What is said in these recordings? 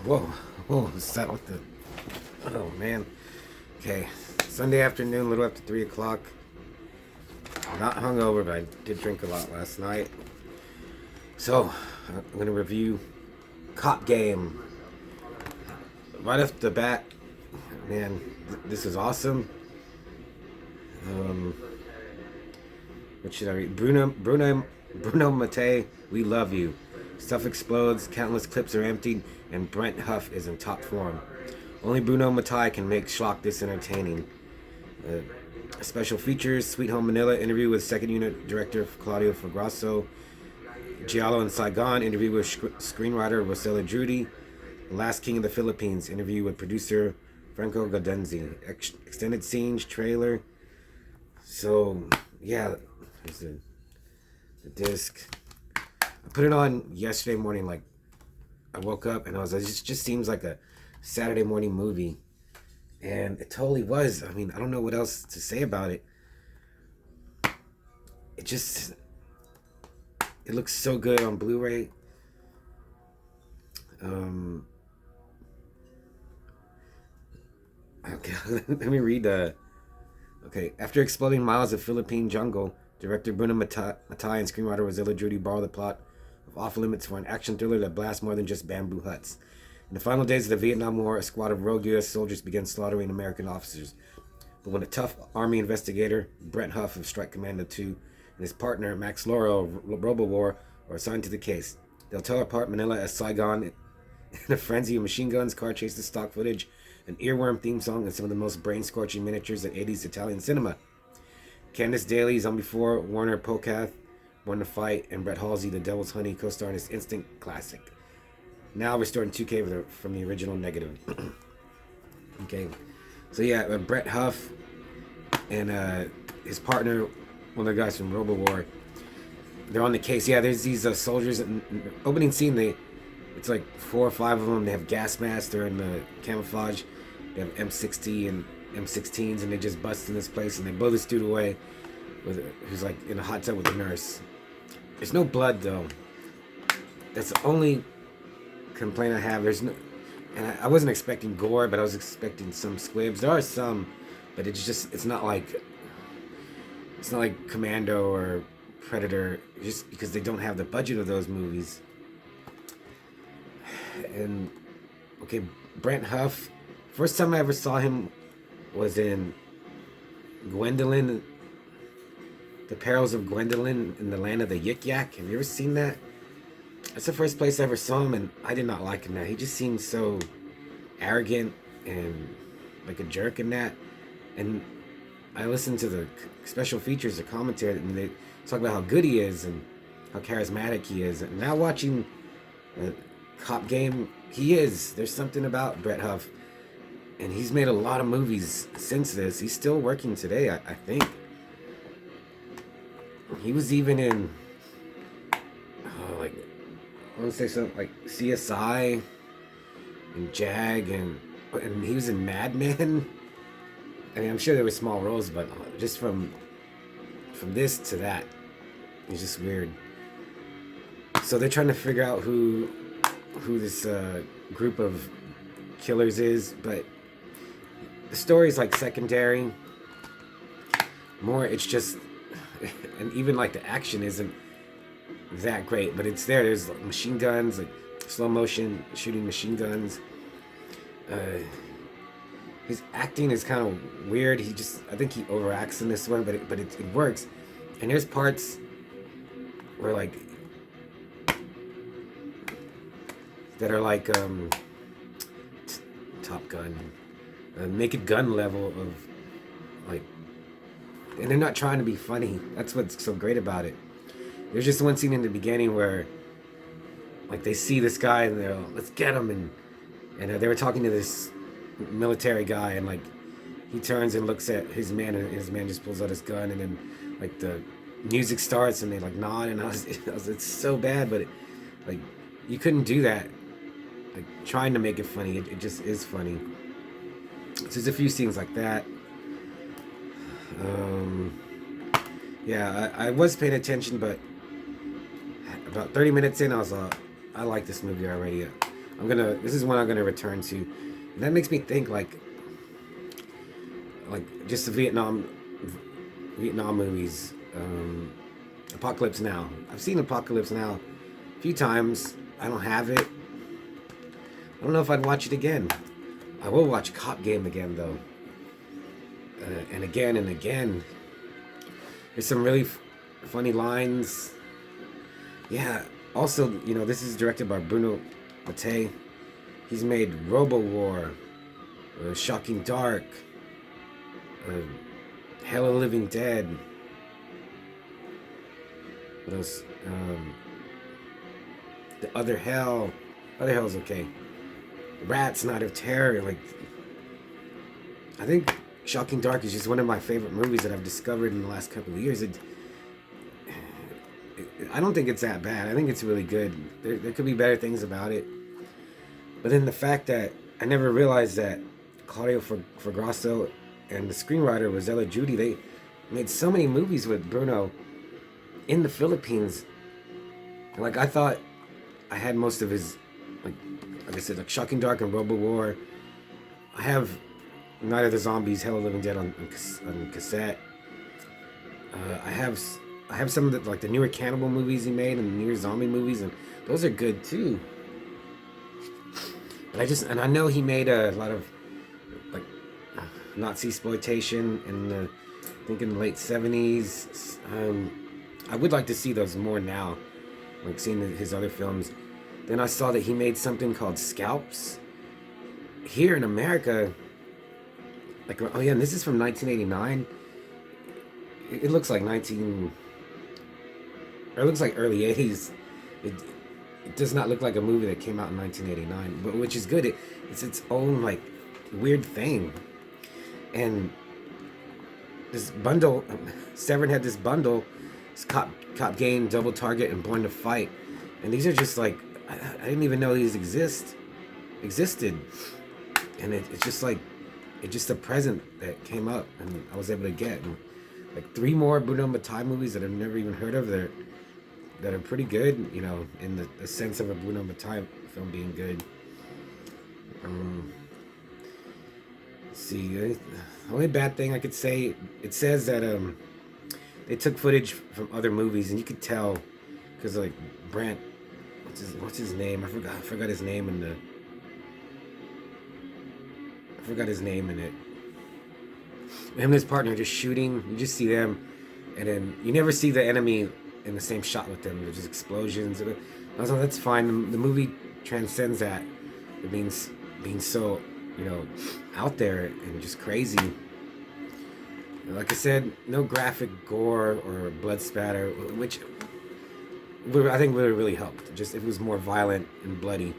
Whoa, whoa, what's that with the... Oh, man. Okay, Sunday afternoon, a little after 3 o'clock. Not hungover, but I did drink a lot last night. So, I'm going to review Cop Game. Right off the bat, man, this is awesome. What should I read? Bruno Mattei, we love you. Stuff explodes, countless clips are emptied, and Brent Huff is in top form. Only Bruno Mattei can make schlock this entertaining. Special features: Sweet Home Manila, interview with second unit director Claudio Fagrasso. Giallo in Saigon, interview with screenwriter Rosella Drudy. The Last King of the Philippines, interview with producer Franco Gadenzi. Extended scenes, trailer. So, yeah, there's the disc. I put it on yesterday morning, like, I woke up and I was like, it just seems like a Saturday morning movie. And it totally was. I mean, I don't know what else to say about it. It looks so good on Blu-ray. Okay, let me read the... Okay, after exploding miles of Philippine jungle, director Bruno Mattei and screenwriter Rosella Drudy borrow the plot of Off Limits for an action thriller that blasts more than just bamboo huts. In the final days of the Vietnam War, a squad of rogue U.S. soldiers began slaughtering American officers. But when a tough Army investigator, Brent Huff of Strike Commando 2, and his partner, Max Lauro of RoboWar, are assigned to the case, they'll tear apart Manila as Saigon in a frenzy of machine guns, car chases, stock footage, an earworm theme song, and some of the most brain-scorching miniatures at 80s Italian cinema. Candice Daly, Zombie 4, Warner Pocath, Born to Fight, and Brett Halsey, The Devil's Honey, co-star in this instant classic. Now restored in 2K from the original negative. Okay, so yeah, Brett Huff and his partner, one of the guys from RoboWar, they're on the case. Yeah, there's these soldiers. In the opening scene, it's like 4 or 5 of them. They have gas masks. They're in the camouflage. They have M60 and M16s, and they just bust in this place, and they blow this dude away who's like in a hot tub with the nurse. There's no blood though. That's the only complaint I have. There's no, and I wasn't expecting gore, but I was expecting some squibs. There are some, but it's not like Commando or Predator, just because they don't have the budget of those movies. And okay, Brent Huff, first time I ever saw him was in Gwendolyn, The Perils of Gwendolyn in the Land of the Yik Yak. Have you ever seen that? That's the first place I ever saw him, and I did not like him. He just seemed so arrogant and like a jerk in that. And I listened to the special features, the commentary, and they talk about how good he is and how charismatic he is. And now watching Cop Game, there's something about Brett Huff, and he's made a lot of movies since this. He's still working today, I think. He was even in I want to say something like CSI and Jag, and he was in Mad Men. I mean, I'm sure there were small roles, but just from this to that, it's just weird. So they're trying to figure out who this group of killers is, but the story's like secondary. More, it's just, and even like the action isn't that great, but it's there. There's like machine guns, like slow motion shooting machine guns. His acting is kind of weird. I think he overacts in this one, but it works. And there's parts where like that are like Top Gun, Naked Gun level of like, and they're not trying to be funny. That's what's so great about it. There's just one scene in the beginning where like they see this guy and they're like, let's get him, and they were talking to this military guy, and like he turns and looks at his man, and his man just pulls out his gun, and then like the music starts and they like nod, and I was it's so bad, but like you couldn't do that, like trying to make it funny. It just is funny. So there's a few scenes like that. Yeah, I was paying attention, but about 30 minutes in, I was I like this movie already. This is one I'm gonna return to. And that makes me think like just the Vietnam movies. Apocalypse Now. I've seen Apocalypse Now a few times. I don't have it. I don't know if I'd watch it again. I will watch Cop Game again though. And again and again. There's some really funny lines. Yeah. Also, this is directed by Bruno Mattei. He's made Robo War, Shocking Dark, Hell of the Living Dead. What else? The Other Hell. Other Hell's okay. Rats, Night of Terror. I think Shocking Dark is just one of my favorite movies that I've discovered in the last couple of years. I don't think it's that bad. I think it's really good. There could be better things about it. But then the fact that I never realized that Claudio Fragasso and the screenwriter Rosella Judy, they made so many movies with Bruno in the Philippines. I thought I had most of his, like I said, like Shocking Dark and Robo War. I have Night of the Zombies, Hell of the Living Dead on cassette. I have some of the newer cannibal movies he made and the newer zombie movies, and those are good too. But I know he made a lot of Nazi exploitation in I think in the late 70s. I would like to see those more now, like seeing his other films. Then I saw that he made something called Scalps here in America. And this is from 1989. It looks like it looks like early 80s. It does not look like a movie that came out in 1989, but which is good. It's its own weird thing. And this bundle, Severin had this bundle, it's Cop Game, Double Target, and Born to Fight. And these are just I didn't even know these existed. And it's just it's just a present that came up and I was able to get. And 3 more Bruno Mattei movies that I've never even heard of that are pretty good, in the sense of a Bruno Mattei film being good. Let's see, the only bad thing I could say, it says that they took footage from other movies, and you could tell because Brant, what's his name? I forgot his name in it. Him and his partner just shooting. You just see them, and then you never see the enemy in the same shot with them. There's just explosions. I was like, that's fine. The movie transcends that. It means being so, out there and just crazy. Like I said, no graphic gore or blood spatter, which I think would have really helped. Just if it was more violent and bloody.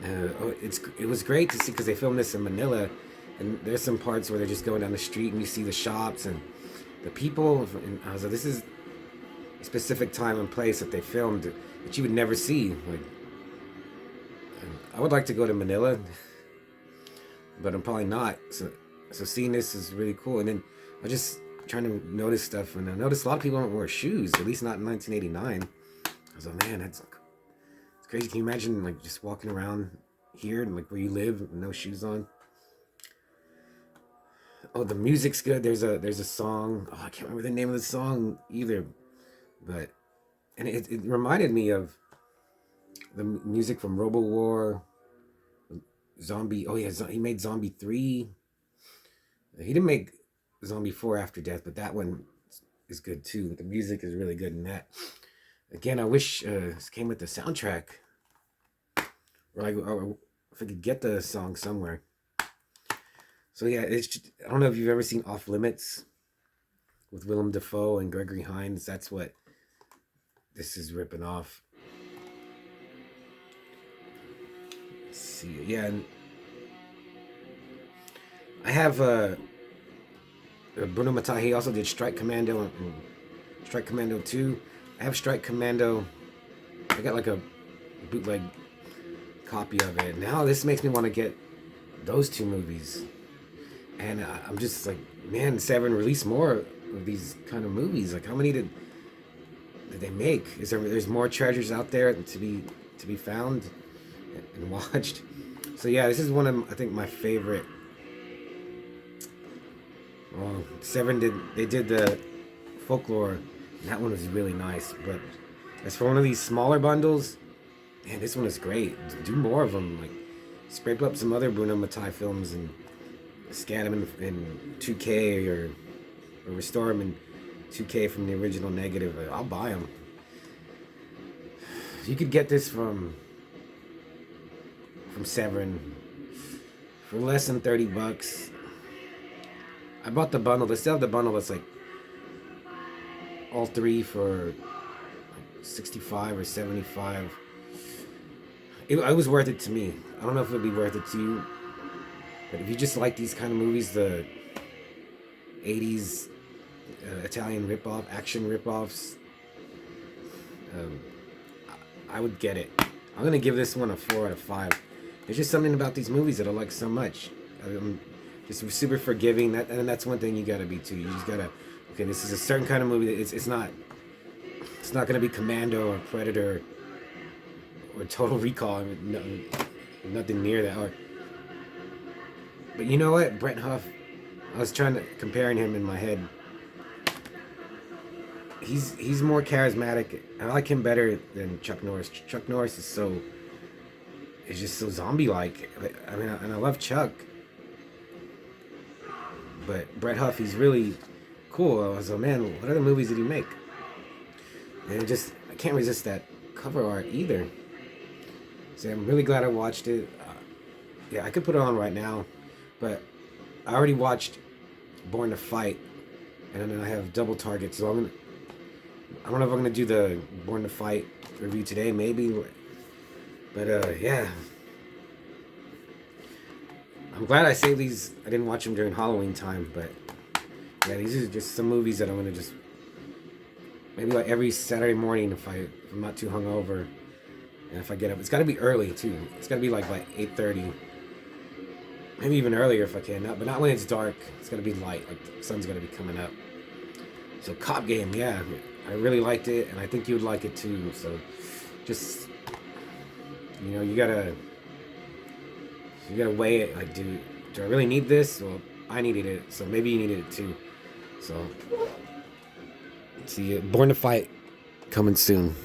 It was great to see because they filmed this in Manila, and there's some parts where they're just going down the street and you see the shops and the people. And I was like, this is a specific time and place that they filmed that you would never see. I would like to go to Manila, but I'm probably not. So seeing this is really cool. And then I was just trying to notice stuff, and I noticed a lot of people don't wear shoes, at least not in 1989. I was like, man, it's crazy. Can you imagine just walking around here and where you live with no shoes on? Oh, the music's good. There's a song. Oh, I can't remember the name of the song either, but it reminded me of the music from Robo War, Zombie. Oh yeah, he made Zombie 3. He didn't make Zombie 4 After Death, but that one is good too. The music is really good in that. Again, I wish this came with the soundtrack, or if I could get the song somewhere. So yeah, I don't know if you've ever seen Off Limits with Willem Dafoe and Gregory Hines. That's what this is ripping off. Let's see, yeah, and I have Bruno Mattei. He also did Strike Commando and Strike Commando 2. I have Strike Commando. I got a bootleg copy of it. Now this makes me want to get those 2 movies. And I'm just man, Severin, release more of these kind of movies. How many did they make? There's more treasures out there to be found? and watched. So yeah, this is one of, I think, my favorite. Well, Seven did the folklore, and that one was really nice. But as for one of these smaller bundles, man, this one is great. Do more of them. Like, scrape up some other Bruno Mattei films and scan them in 2K, or restore them in 2K from the original negative. I'll buy them. You could get this from Severin for less than $30. I bought the bundle. They still have the bundle that's like all three for like 65 or 75. It was worth it to me. I don't know if it would be worth it to you, but if you just like these kind of movies, the 80s Italian ripoff, action ripoffs, I would get it. I'm gonna give this one a 4 out of 5. There's just something about these movies that I like so much. I'm just super forgiving. That's one thing you gotta be too. You just gotta, okay, this is a certain kind of movie. It's not gonna be Commando or Predator or Total Recall. I mean, nothing near that. But you know what, Brett Huff, I was comparing him in my head. He's more charismatic. I like him better than Chuck Norris. Chuck Norris is just so zombie-like. I mean, and I love Chuck, but Brett Huff, he's really cool. I was like, man, what other movies did he make? And I can't resist that cover art either. So I'm really glad I watched it. Yeah, I could put it on right now, but I already watched Born to Fight, and then I have Double Target, so I don't know if I'm gonna do the Born to Fight review today, maybe. But yeah, I'm glad I saved these. I didn't watch them during Halloween time, but yeah, these are just some movies that I'm gonna just maybe like every Saturday morning if I'm not too hungover, and if I get up. It's got to be early too. It's got to be like by 8:30, maybe even earlier if I can. But not when it's dark. It's got to be light. Like the sun's got to be coming up. So Cop Game, yeah, I really liked it, and I think you would like it too. So just, you gotta weigh it. Like, do I really need this? Well, I needed it, so maybe you needed it too. So see you. Born to Fight coming soon.